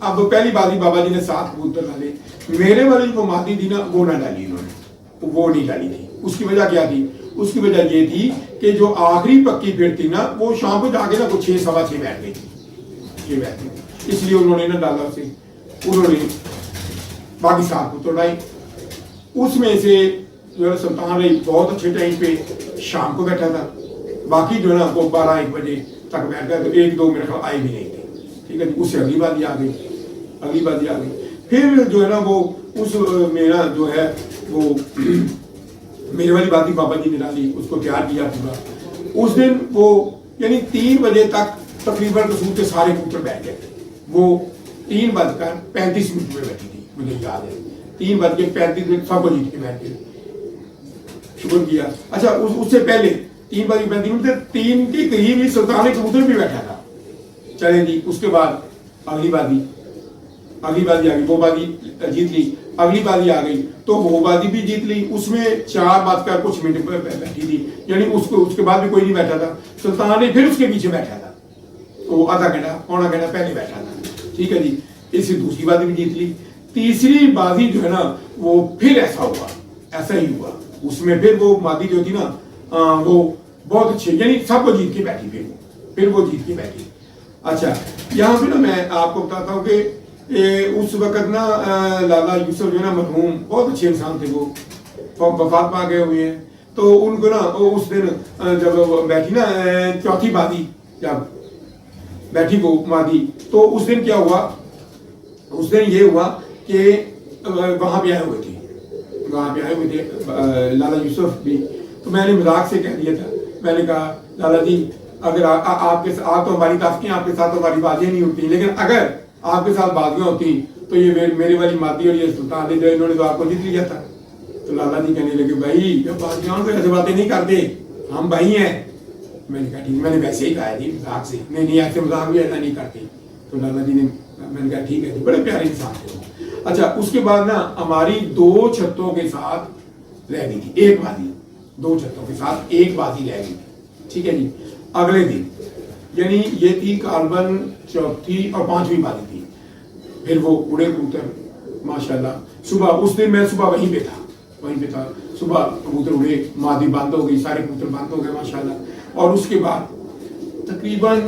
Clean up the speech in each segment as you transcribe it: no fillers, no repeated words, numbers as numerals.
اب پہلی بازی بابا جی نے 7 کبوتر ڈالے، میرے والی جو مادی تھی نا وہ نہ ڈالی انہوں نے، وہ نہیں ڈالی تھی۔ اس کی وجہ کیا تھی؟ اس کی وجہ یہ تھی کہ جو آخری پکی پھر تھی نا وہ شام کو جا کے نا وہ 6 سوا 6 بیٹھ گئی تھی، 6 بیٹھ گئی تھی، اس لیے انہوں نے نہ ڈالا اسے، انہوں نے باقی 7 کبوتر ڈائی۔ اس میں سے جو ہے سلطان رہی بہت اچھے ٹائم پہ شام کو بیٹھا تھا، باقی جو ہے نا وہ 12-1 بجے تک بیٹھ گیا، تو 1-2 میرے خیال آئے بھی نہیں تھے، ٹھیک ہے جی۔ اس سے اگلی بازی آ گئی، اگلی بازی آ گئی، پھر جو ہے نا وہ اس میرا جو ہے وہ میرے والی بازی بابا جی نے ڈالی، اس کو تیار کیا پورا۔ اس دن وہ یعنی 3 بجے تک تقریباً رسول کے سارے کبوتر بیٹھ گئے تھے، وہ 3:35 میں بیٹھی تھی، مجھے یاد ہے 3:35 سب کو جیت کے بیٹھ گئے، شکر کیا۔ اچھا اس سے پہلے 3:35 3 کے قریب ہی سلطان کبوتر بھی بیٹھا تھا، چلے جی۔ اس کے بعد اگلی بازی آ گئی، وہ بازی جیت لی، اگلی بازی آ گئی تو وہ بازی بھی جیت لی، اس میں 4 کچھ منٹ بیٹھی تھی، یعنی اس کے بعد بھی کوئی نہیں بیٹھا تھا، سلطان نے پھر اس کے پیچھے بیٹھا تھا، وہ آدھا گھنٹہ پونا گھنٹہ پہلے بیٹھا تھا، ٹھیک ہے جی۔ اس سے دوسری بازی بھی جیت لی، تیسری بازی جو ہے نا وہ پھر ایسا ہی ہوا، اس میں پھر وہ مادی جو تھی نا وہ بہت اچھے، یعنی سب کو جیت کے بیٹھی، پھر وہ جیت کے بیٹھی۔ اچھا یہاں پہ نا میں آپ کو بتاتا ہوں کہ اس وقت نا لالا یوسف جو ہے نا مرحوم بہت اچھے انسان تھے، وہ وفات پا گئے ہوئے ہیں، تو ان کو نا اس دن جب بیٹھی نا چوتھی بازی جب بیٹھی وہ مادی، تو اس دن کیا ہوا؟ اس دن یہ ہوا کہ وہاں پہ آئے ہوئے تھے لالا یوسف بھی، تو میں نے مذاق سے کہہ دیا تھا، میں نے کہا لالا جی اگر آپ کے ساتھ تو ہماری تافکیں، آپ کے ساتھ تو ہماری بازیاں نہیں ہوتی، لیکن اگر آپ کے ساتھ بازیاں ہوتی تو یہ میری والی مادی اور یہ سلطان جو انہوں نے تو آپ کو جیت لیا تھا۔ تو لالا جی کہنے لگے بھائی جب بازیاں تو ایسے باتیں نہیں کرتے، ہم بھائی ہیں۔ میں نے کہا ٹھیک، میں نے ویسے ہی کہا جی مذاق سے، نہیں ایسے مذاق بھی ایسا نہیں کرتے۔ تو لالا جی نے، میں نے کہا ٹھیک ہے جی، بڑے پیارے انسان تھے وہ۔ اچھا اس کے بعد نا ہماری 2 چھتوں کے ساتھ رہ گئی تھی ایک بازی، 2 چھتوں کے ساتھ ایک بازی رہ گئی تھی، ٹھیک ہے جی۔ اگلے دن یعنی یہ تھی کاربن 4تھی اور 5ویں بازی تھی، پھر وہ اڑے کبوتر ماشاءاللہ۔ صبح اس دن میں صبح وہیں پہ تھا، صبح کبوتر اڑے، مادی بند ہو گئی، سارے کبوتر بند ہو گئے ماشاءاللہ۔ اور اس کے بعد تقریباً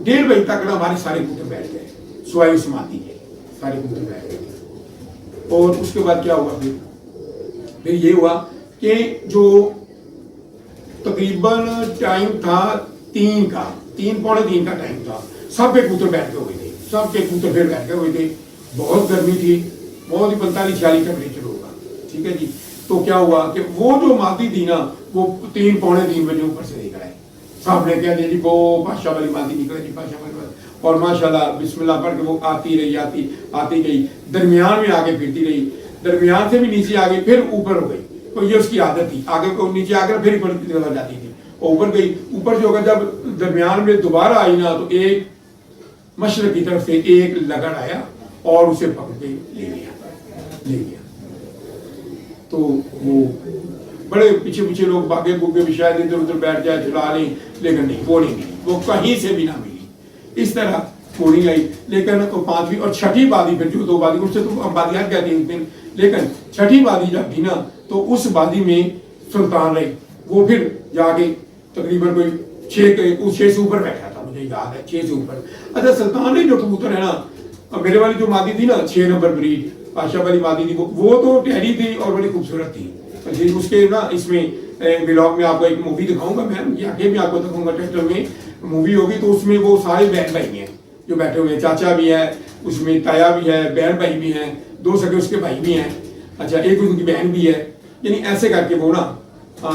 1:30 بجے تک نا ہمارے سارے کبوتر بیٹھ گئے، سوائے اس مادی کے سارے کبوتر بیٹھ گئے۔ اور اس کے بعد کیا ہوا؟ پھر یہ ہوا کہ جو تقریباً ٹائم تھا 3 کا، 3:45 کا ٹائم تھا، سب کے کبوتر بیٹھ گئے ہوئے تھے، سب کے کبوتر پھر بیٹھ گئے ہوئے تھے، بہت گرمی تھی، بہت ہی 45-46 ٹیمپریچر ہوگا، ٹھیک ہے جی۔ تو کیا ہوا کہ وہ جو مادی تھی نا وہ 3-3:45 بجے اوپر سے نکل آئے، صاحب نے کہہ دیا جی وہ بادشاہ والی مادی نکلے جی، بادشاہ والی مادی، اور ماشاءاللہ بسم اللہ پڑھ کے وہ آتی گئی، درمیان میں آگے پھرتی رہی، درمیان سے بھی نیچے آ گئی، پھر اوپر ہو گئی، تو یہ اس کی عادت تھی، آگے کو نیچے آ کر پھر اوپر جاتی تھی، اوپر گئی، اوپر سے ہوگا جب درمیان میں دوبارہ آئی نا تو ایک مشرق کی طرف سے ایک لگڑ آیا اور اسے پکڑ کے لے گیا۔ تو وہ بڑے پیچھے لوگ بھاگے بھوگے بھی شاید ادھر ادھر بیٹھ جائے چھڑا لیں، لیکن نہیں، وہ نہیں ملی، وہ کہیں سے بھی نہ ملی، اس طرح کوڑی آئی۔ لیکن 5ویں اور 6ٹھی بازی، پھر جو 2 بازی اس سے تو ہم بازیاں کہتے ہیں، لیکن 6ٹھی بازی جب تھی نا تو اس بازی میں سلطان رہی، وہ پھر جا کے تقریباً کوئی 6 سے اوپر بیٹھا تھا، مجھے یاد ہے 6 سے اوپر۔ اچھا سلطان نے جو کبوتر ہے نا، میرے والی جو مادی تھی نا 6 نمبر بریڈ بادشاہ والی مادی تھی، وہ تو ٹہری تھی اور بڑی خوبصورت تھی۔ اس کے نا اس میں ولاگ میں آپ کو ایک مووی دکھاؤں گا، میں آگے بھی آپ کو دکھاؤں گا، ٹریکٹر میں مووی ہوگی، تو اس میں وہ سارے بہن بھائی ہیں جو بیٹھے ہوئے ہیں، چاچا بھی ہے اس میں، تایا بھی ہے، بہن بھائی بھی ہیں، 2 سگے اس کے بھائی بھی ہیں، اچھا ایک ان کی بہن بھی ہے، یعنی ایسے کر کے وہ نا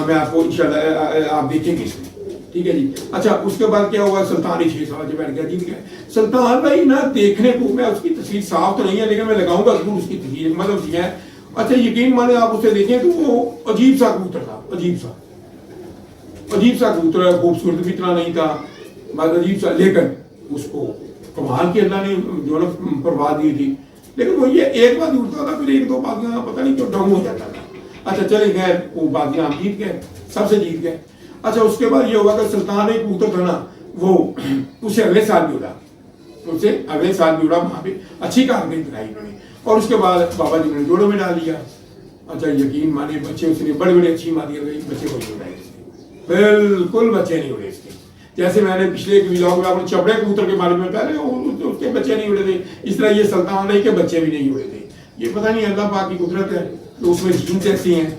میں آپ کو انشاءاللہ آپ دیکھیں گے اس میں، ٹھیک ہے جی۔ اچھا اس کے بعد کیا ہوا؟ سلطان 6 سال جو بیٹھ گیا، جیت گیا سلطان بھائی نا۔ دیکھنے کو میں اس کی تصویر صاف تو نہیں ہے، لیکن میں لگاؤں گا ضرور اس کی تصویر، مطلب یہ ہے اچھا یقین مانے آپ اسے دیکھیں تو وہ عجیب سا کبوتر تھا، عجیب سا کبوتر ہے، خوبصورت بھی اتنا نہیں تھا، بس عجیب سا، لیکن اس کو کمال کی اللہ نے جو ہے پرواز دی تھی، لیکن وہ یہ ایک بات اٹھتا تھا، پھر 1-2 بازیاں پتہ نہیں کیوں ڈاؤن ہو جاتا تھا۔ اچھا چلے گئے وہ بازیاں آپ جیت گئے، سب سے جیت گئے۔ اچھا اس کے بعد یہ ہوا کہ سلطان ایک کبوتر تھا نا، وہ اسے اگلے سال بھی اڑا، اس سے اگلے سال بھی اڑا, وہاں پہ اچھی کارکردگی بنائی انہوں نے. اور اس کے بعد بابا جی نے جوڑوں میں ڈال دیا. اچھا یقین مانے بچے اس نے بڑی بڑی اچھی مادی گئی, بچے کو نہیں اڑائے اس نے, بالکل بچے نہیں اڑے اس کے. جیسے میں نے پچھلے ایک ولاگ میں اپنے چپڑے کبوتر کے بارے میں کہا اس کے بچے نہیں اڑے تھے, اس طرح یہ سلطان علیہ کے بچے بھی نہیں اڑے تھے. یہ پتہ نہیں اللہ پاک کی قدرت ہے تو اس میں جینس ایسی ہیں,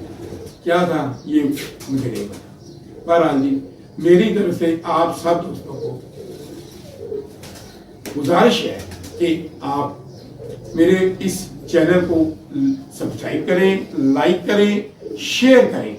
کیا تھا یہ مجھے نہیں پتا. بہرحال جی میری طرف سے آپ سب دوستوں کو گزارش ہے کہ آپ میرے اس چینل کو سبسکرائب کریں, لائک کریں, شیئر کریں.